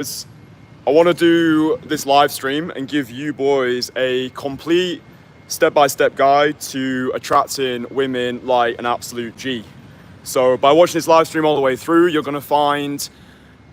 I want to do this live stream and give you boys a complete step-by-step guide to attracting women like an absolute G. So by watching this live stream all the way through, you're going to find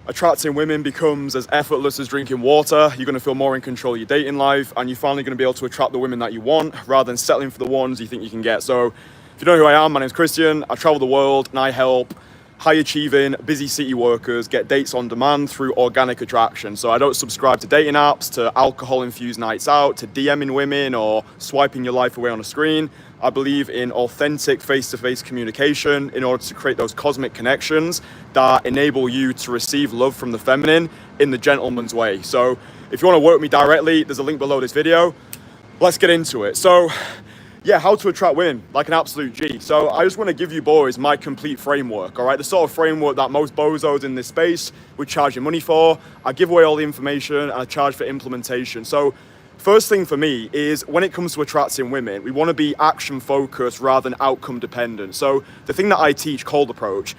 attracting women becomes as effortless as drinking water. You're going to feel more in control of your dating life, and you're finally going to be able to attract the women that you want rather than settling for the ones you think you can get. So if you know who I am, my name's Kristian. I travel the world and I help high-achieving, busy city workers get dates on demand through organic attraction. So I don't subscribe to dating apps, to alcohol-infused nights out, to DMing women or swiping your life away on a screen. I believe in authentic face-to-face communication in order to create those cosmic connections that enable you to receive love from the feminine in the gentleman's way. So if you want to work with me directly, there's a link below this video. Let's get into it. So yeah, how to attract women like an absolute G. So I just want to give you boys my complete framework, all right? The sort of framework that most bozos in this space would charge you money for. I give away all the information and I charge for implementation. So first thing for me is when it comes to attracting women, we want to be action focused rather than outcome dependent. So the thing that I teach, cold approach,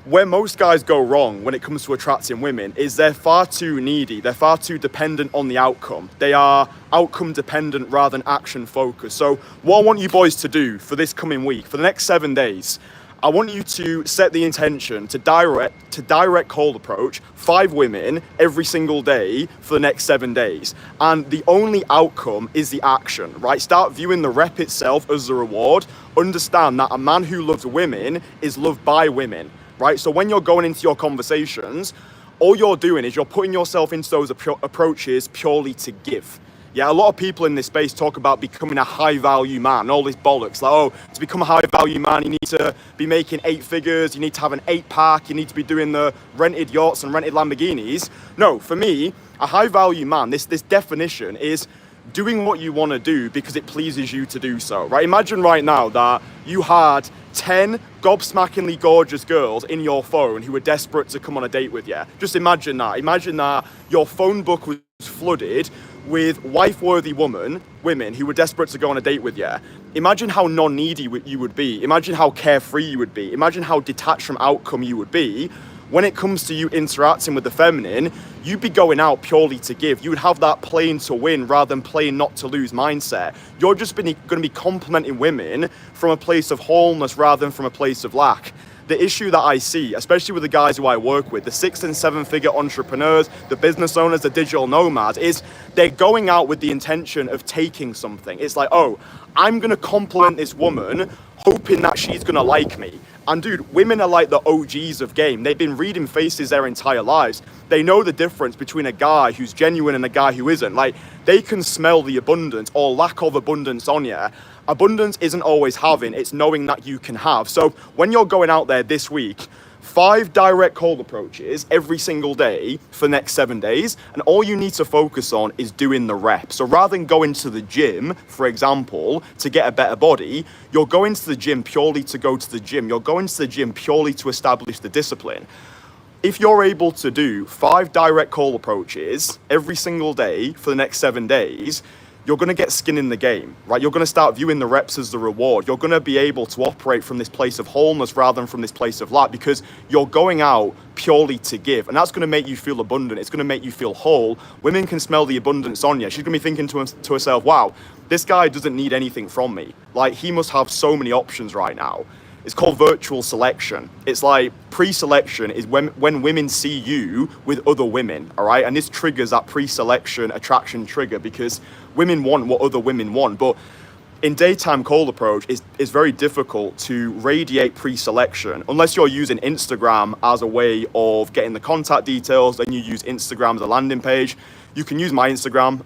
where most guys go wrong when it comes to attracting women is they're far too needy. They're far too dependent on the outcome. They are outcome dependent rather than action focused. So what I want you boys to do for this coming week, for the next 7 days, I want you to set the intention to direct cold approach 5 women every single day for the next 7 days. And the only outcome is the action, right? Start viewing the rep itself as the reward. Understand that a man who loves women is loved by women. Right? So when you're going into your conversations, all you're doing is you're putting yourself into those approaches purely to give. Yeah, a lot of people in this space talk about becoming a high value man, all this bollocks. Like, oh, to become a high value man, you need to be making 8 figures, you need to have an 8-pack, you need to be doing the rented yachts and rented Lamborghinis. No, for me, a high value man, this definition is doing what you want to do because it pleases you to do so, right? Imagine right now that you had 10 gob-smackingly gorgeous girls in your phone who were desperate to come on a date with you. Just imagine that. Imagine that your phone book was flooded with wife-worthy women who were desperate to go on a date with you. Imagine how non-needy you would be. Imagine how carefree you would be. Imagine how detached from outcome you would be. When it comes to you interacting with the feminine, you'd be going out purely to give. You would have that playing to win rather than playing not to lose mindset. You're just going to be complimenting women from a place of wholeness rather than from a place of lack. The issue that I see, especially with the guys who I work with, the 6- and 7-figure entrepreneurs, the business owners, the digital nomads, is they're going out with the intention of taking something. It's like, oh, I'm going to compliment this woman hoping that she's going to like me. And dude, women are like the OGs of game. They've been reading faces their entire lives. They know the difference between a guy who's genuine and a guy who isn't. Like, they can smell the abundance or lack of abundance on you. Abundance isn't always having, it's knowing that you can have. So when you're going out there this week, 5 direct cold approaches every single day for the next 7 days, and all you need to focus on is doing the reps. So rather than going to the gym, for example, to get a better body, you're going to the gym purely to go to the gym. You're going to the gym purely to establish the discipline. If you're able to do 5 direct cold approaches every single day for the next 7 days, you're going to get skin in the game, right? You're going to start viewing the reps as the reward. You're going to be able to operate from this place of wholeness rather than from this place of lack because you're going out purely to give. And that's going to make you feel abundant. It's going to make you feel whole. Women can smell the abundance on you. She's going to be thinking to herself, wow, this guy doesn't need anything from me. Like, he must have so many options right now. It's called virtual selection. It's like pre-selection is when women see you with other women, all right? And this triggers that pre-selection attraction trigger because women want what other women want. But in daytime cold approach, it's very difficult to radiate pre-selection unless you're using Instagram as a way of getting the contact details. Then you use Instagram as a landing page. You can use my Instagram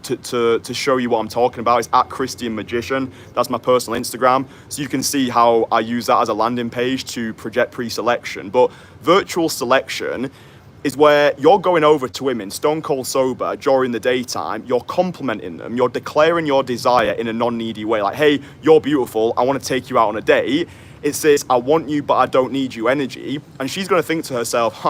to show you what I'm talking about. It's at Kristian Magician. That's my personal Instagram. So you can see how I use that as a landing page to project pre-selection. But virtual selection is where you're going over to women stone cold sober during the daytime. You're complimenting them. You're declaring your desire in a non-needy way. Like, hey, you're beautiful. I want to take you out on a date. It says, I want you, but I don't need you energy. And she's going to think to herself,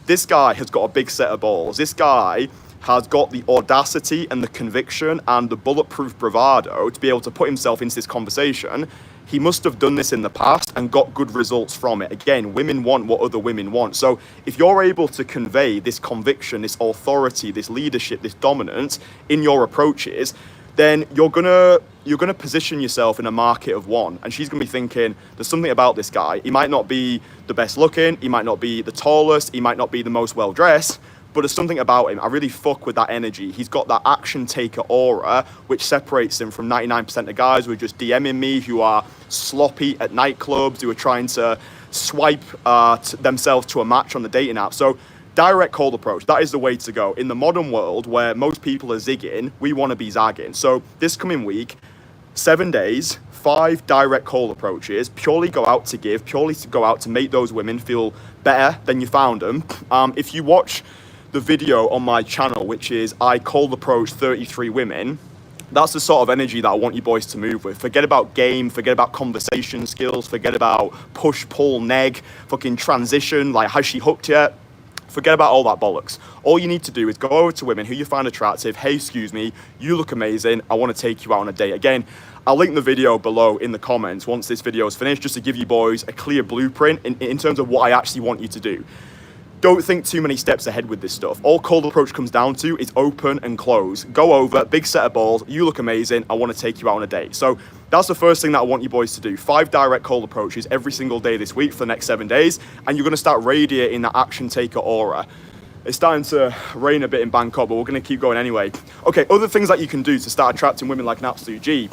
this guy has got a big set of balls. This guy has got the audacity and the conviction and the bulletproof bravado to be able to put himself into this conversation. he must have done this in the past and got good results from it. Again, women want what other women want. So if you're able to convey this conviction, this authority, this leadership, this dominance in your approaches, then you're gonna position yourself in a market of one. And she's gonna be thinking, there's something about this guy. He might not be the best looking, he might not be the tallest, he might not be the most well dressed, but there's something about him. I really fuck with that energy. He's got that action taker aura, which separates him from 99% of guys who are just DMing me, who are sloppy at nightclubs, who are trying to swipe themselves to a match on the dating app. So direct cold approach, that is the way to go. In the modern world where most people are zigging, we want to be zagging. So this coming week, 7 days, 5 direct cold approaches, purely go out to give, purely to go out to make those women feel better than you found them. If you watch the video on my channel, which is I cold approach 33 women, that's the sort of energy that I want you boys to move with. Forget about game, forget about conversation skills, forget about push, pull, neg, fucking transition, like has she hooked yet? Forget about all that bollocks. All you need to do is go over to women who you find attractive. Hey, excuse me, you look amazing. I want to take you out on a date. Again, I'll link the video below in the comments once this video is finished, just to give you boys a clear blueprint in terms of what I actually want you to do. Don't think too many steps ahead with this stuff. All cold approach comes down to is open and close. Go over, big set of balls, you look amazing, I want to take you out on a date. So that's the first thing that I want you boys to do. 5 direct cold approaches every single day this week for the next 7 days, and you're going to start radiating that action taker aura. It's starting to rain a bit in Bangkok, but we're going to keep going anyway. Okay, other things that you can do to start attracting women like an absolute G.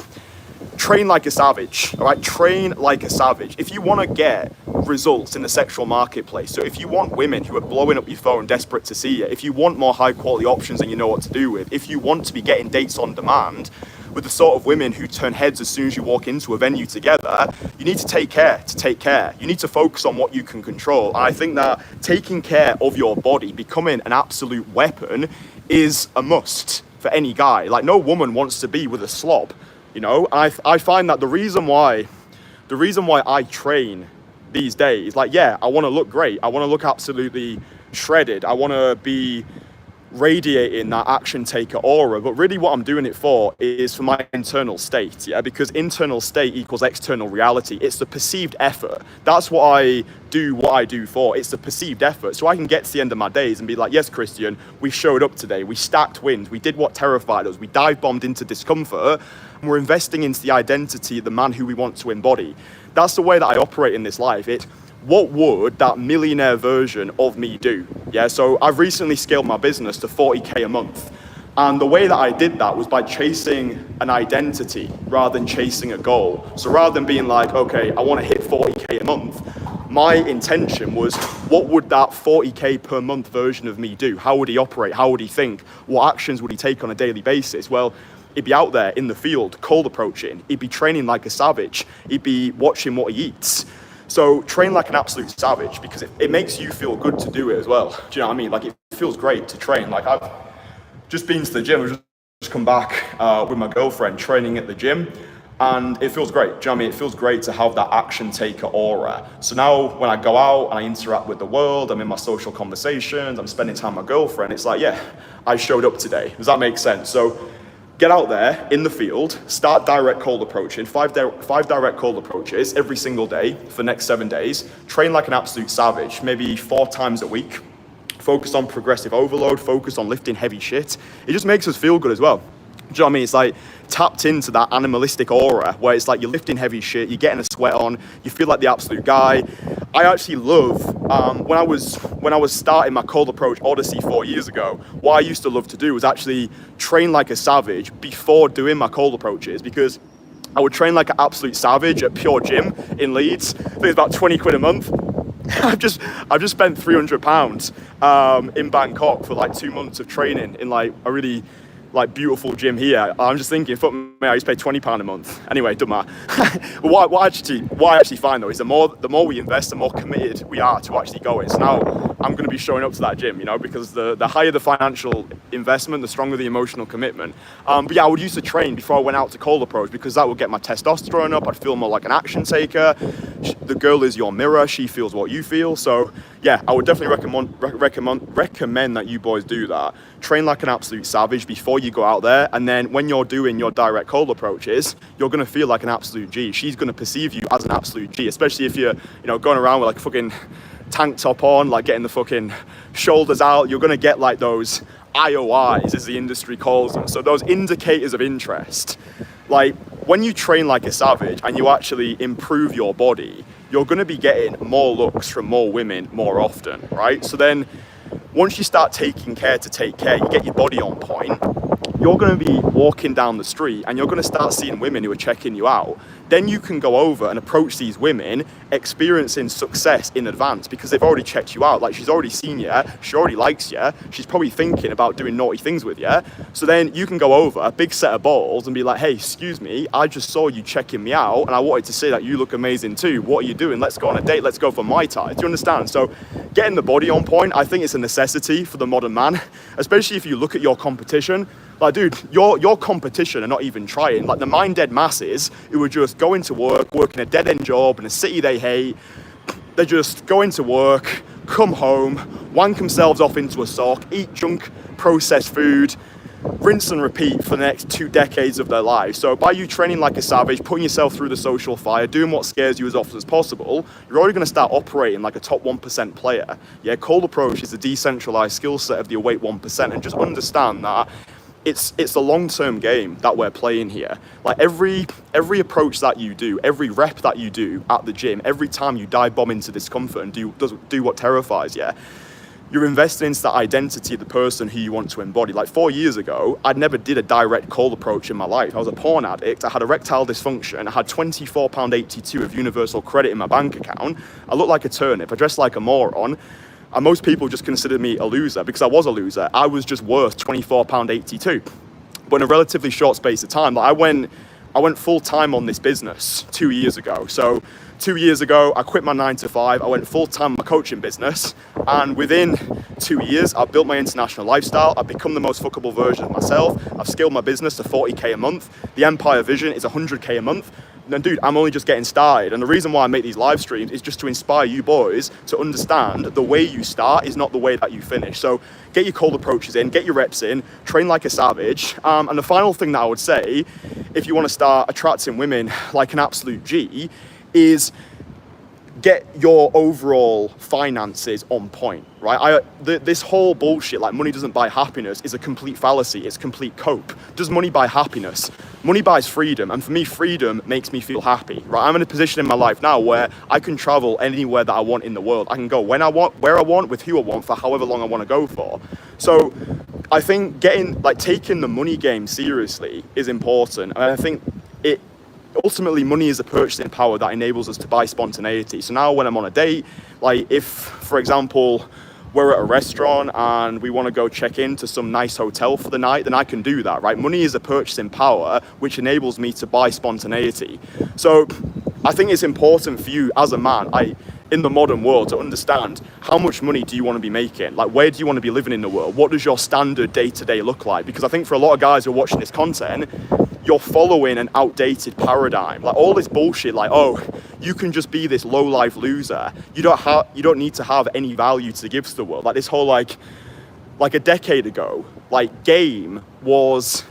Train like a savage, all right? Train like a savage. If you want to get results in the sexual marketplace, so if you want women who are blowing up your phone desperate to see you, if you want more high quality options than you know what to do with, if you want to be getting dates on demand with the sort of women who turn heads as soon as you walk into a venue together, you need to take care. You need to focus on what you can control. And I think that taking care of your body, becoming an absolute weapon, is a must for any guy. Like, no woman wants to be with a slob. You know, I find that the reason why I train these days, like, yeah, I want to look great. I want to look absolutely shredded. I want to be radiating that action taker aura, but really what I'm doing it for is for my internal state, yeah, because internal state equals external reality. It's the perceived effort. That's what I do for. It's the perceived effort. So I can get to the end of my days and be like, yes, Kristian, we showed up today. We stacked wins. We did what terrified us. We dive bombed into discomfort, and we're investing into the identity of the man who we want to embody. That's the way that I operate in this life. It's what would that millionaire version of me do? Yeah, so I've recently scaled my business to 40K a month. And the way that I did that was by chasing an identity rather than chasing a goal. So rather than being like, okay, I want to hit 40K a month, my intention was, what would that 40K per month version of me do? How would he operate? How would he think? What actions would he take on a daily basis? Well, he'd be out there in the field, cold approaching. He'd be training like a savage. He'd be watching what he eats. So train like an absolute savage, because it makes you feel good to do it as well. Do you know what I mean? Like, it feels great to train. Like, I've just been to the gym. I've just come back with my girlfriend training at the gym, and it feels great. Do you know what I mean? It feels great to have that action taker aura. So now when I go out and I interact with the world, I'm in my social conversations, I'm spending time with my girlfriend, it's like, yeah, I showed up today. Does that make sense? So get out there in the field, start direct cold approaching, 5 direct cold approaches every single day for the next 7 days. Train like an absolute savage, maybe 4 times a week. Focus on progressive overload, focus on lifting heavy shit. It just makes us feel good as well. Do you know what I mean? It's like tapped into that animalistic aura where it's like you're lifting heavy shit, you're getting a sweat on, you feel like the absolute guy. I actually love, when I was starting my cold approach odyssey 4 years ago, what I used to love to do was actually train like a savage before doing my cold approaches, because I would train like an absolute savage at Pure Gym in Leeds. I think it's about 20 quid a month. I've just spent £300 in Bangkok for like 2 months of training in like a really like beautiful gym here. I'm just thinking, fuck me, I used to pay £20 a month. Anyway, doesn't matter. But what I actually find though is the more we invest, the more committed we are to actually going. So now I'm going to be showing up to that gym, you know, because the higher the financial investment, the stronger the emotional commitment. But yeah, I would used to train before I went out to cold approach, because that would get my testosterone up. I'd feel more like an action taker. The girl is your mirror. She feels what you feel. So yeah, I would definitely recommend that you boys do that. Train like an absolute savage before you go out there, and then when you're doing your direct cold approaches, you're gonna feel like an absolute G. She's gonna perceive you as an absolute G, especially if you're, going around with like a fucking tank top on, like getting the fucking shoulders out. You're gonna get like those IOIs, as the industry calls them. So those indicators of interest. Like when you train like a savage and you actually improve your body, you're going to be getting more looks from more women more often, right? So then once you start taking care to take care, you get your body on point, you're going to be walking down the street and you're going to start seeing women who are checking you out. Then you can go over and approach these women experiencing success in advance because they've already checked you out. Like she's already seen you, she already likes you, she's probably thinking about doing naughty things with you. So then you can go over a big set of balls and be like, hey, excuse me, I just saw you checking me out and I wanted to say that you look amazing too. What are you doing? Let's go on a date, let's go for Muay Thai. Do you understand? So getting the body on point, I think it's a necessity for the modern man, especially if you look at your competition. Like, dude, your competition are not even trying. Like, the mind-dead masses who are just going to work, working a dead-end job in a city they hate. They're just going to work, come home, wank themselves off into a sock, eat junk processed food, rinse and repeat for the next 2 decades of their lives. So by you training like a savage, putting yourself through the social fire, doing what scares you as often as possible, you're already going to start operating like a top 1% player. Yeah, cold approach is a decentralized skill set of the awake 1%, and just understand that it's a long-term game that we're playing here. Like every approach that you do, every rep that you do at the gym, every time you dive bomb into discomfort and do what terrifies you, you're investing into the identity of the person who you want to embody. Like 4 years ago, I'd never did a direct cold approach in my life. I was a porn addict, I had erectile dysfunction, I had £24.82 of universal credit in my bank account, I looked like a turnip, I dressed like a moron, and most people just considered me a loser because I was a loser. I was just worth £24.82. But in a relatively short space of time, like I went full time on this business 2 years ago. So 2 years ago, I quit my 9 to 5. I went full time on my coaching business. And within 2 years, I've built my international lifestyle. I've become the most fuckable version of myself. I've scaled my business to 40K a month. The Empire Vision is 100K a month. And dude, I'm only just getting started. And the reason why I make these live streams is just to inspire you boys to understand the way you start is not the way that you finish. So get your cold approaches in, get your reps in, train like a savage. And the final thing that I would say, if you want to start attracting women like an absolute G, is get your overall finances on point, right? This whole bullshit, like money doesn't buy happiness, is a complete fallacy. It's complete cope. Does money buy happiness? Money buys freedom, and for me, freedom makes me feel happy, right? I'm in a position in my life now where I can travel anywhere that I want in the world. I can go when I want, where I want, with who I want, for however long I want to go for. So I think taking the money game seriously is important, and I think ultimately, money is a purchasing power that enables us to buy spontaneity. So now when I'm on a date, like if, for example, we're at a restaurant and we want to go check into some nice hotel for the night, then I can do that, right? Money is a purchasing power which enables me to buy spontaneity. So I think it's important for you as a man, in the modern world, to understand how much money do you want to be making? Like, where do you want to be living in the world? What does your standard day-to-day look like? Because I think for a lot of guys who are watching this content, you're following an outdated paradigm. Like all this bullshit, like, oh, you can just be this low-life loser. You don't need to have any value to give to the world. Like this whole like a decade ago, like game was,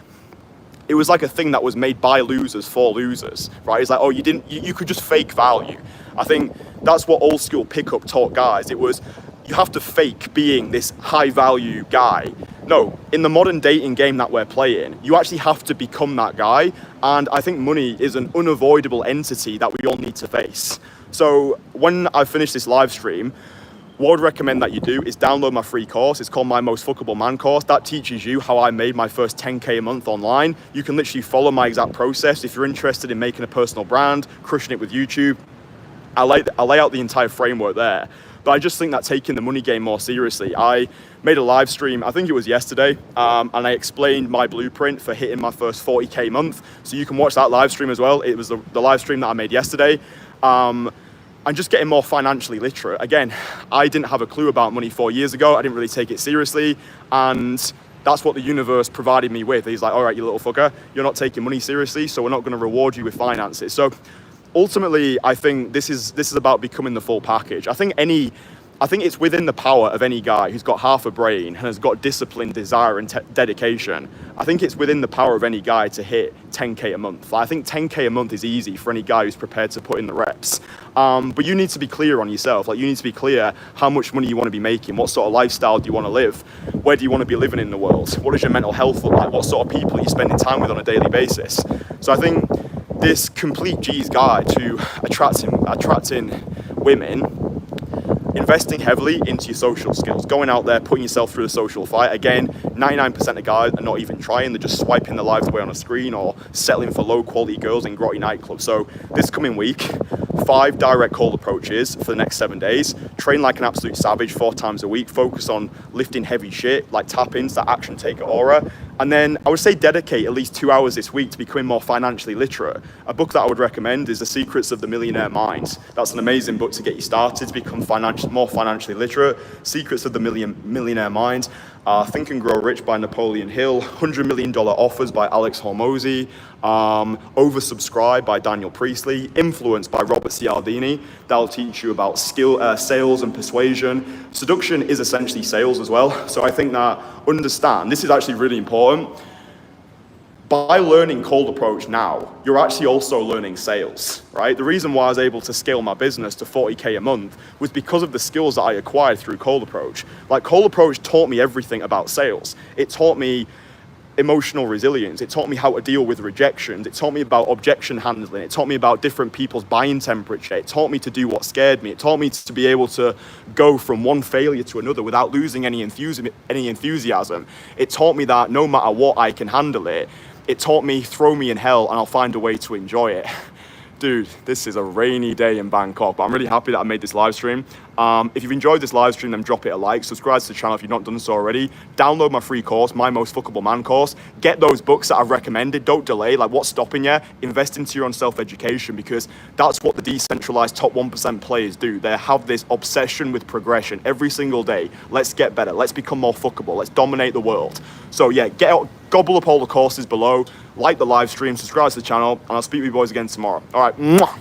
it was like a thing that was made by losers for losers, right? It's like, oh, you could just fake value. I think that's what old school pickup taught guys. It was, you have to fake being this high value guy. No, in the modern dating game that we're playing, you actually have to become that guy. And I think money is an unavoidable entity that we all need to face. So when I finish this live stream, what I'd recommend that you do is download my free course. It's called My Most Fuckable Man course. That teaches you how I made my first 10K a month online. You can literally follow my exact process. If you're interested in making a personal brand, crushing it with YouTube, I lay out the entire framework there. But I just think that taking the money game more seriously, I made a live stream, I think it was yesterday, and I explained my blueprint for hitting my first 40K month. So you can watch that live stream as well. It was the live stream that I made yesterday. And just getting more financially literate. Again, I didn't have a clue about money 4 years ago. I didn't really take it seriously. And that's what the universe provided me with. He's like, all right, you little fucker, you're not taking money seriously, so we're not going to reward you with finances. So ultimately, I think this is about becoming the full package. I think any I think it's within the power of any guy who's got half a brain and has got discipline, desire, and dedication. I think it's within the power of any guy to hit 10K a month. I think 10K a month is easy for any guy who's prepared to put in the reps. But you need to be clear on yourself. Like, you need to be clear how much money you want to be making, what sort of lifestyle do you want to live, where do you want to be living in the world, what does your mental health look like, what sort of people are you spending time with on a daily basis. So I think this complete G's guide to attracting women, investing heavily into your social skills, going out there, putting yourself through a social fight. Again, 99% of guys are not even trying, they're just swiping their lives away on a screen or settling for low quality girls in grotty nightclubs. So this coming week, 5 direct cold approaches for the next 7 days. Train like an absolute savage 4 times a week. Focus on lifting heavy shit like tap-ins, that action taker aura. And then I would say dedicate at least 2 hours this week to becoming more financially literate. A book that I would recommend is The Secrets of the Millionaire Mind. That's an amazing book to get you started, to become more financially literate. Secrets of the Millionaire Mind. Think and Grow Rich by Napoleon Hill. $100 Million Offers by Alex Hormozy. Oversubscribed by Daniel Priestley. Influence by Robert Cialdini. That'll teach you about sales and persuasion. Seduction is essentially sales as well. So I think that understand, this is actually really important. By learning cold approach now, you're actually also learning sales, right? The reason why I was able to scale my business to 40K a month was because of the skills that I acquired through cold approach. Like, cold approach taught me everything about sales. It taught me emotional resilience. It taught me how to deal with rejections. It taught me about objection handling. It taught me about different people's buying temperature. It taught me to do what scared me. It taught me to be able to go from one failure to another without losing any enthusiasm. It taught me that no matter what, I can handle it. It taught me, throw me in hell and I'll find a way to enjoy it. Dude, this is a rainy day in Bangkok, but I'm really happy that I made this live stream. If you've enjoyed this live stream, then drop it a like, subscribe to the channel if you've not done so already. Download my free course, My Most Fuckable Man course. Get those books that I've recommended, don't delay. Like, what's stopping you? Invest into your own self-education, because that's what the decentralized top 1% players do. They have this obsession with progression every single day. Let's get better, let's become more fuckable, let's dominate the world. So yeah, get out, gobble up all the courses below, like the live stream, subscribe to the channel, and I'll speak with you boys again tomorrow. All right, mwah.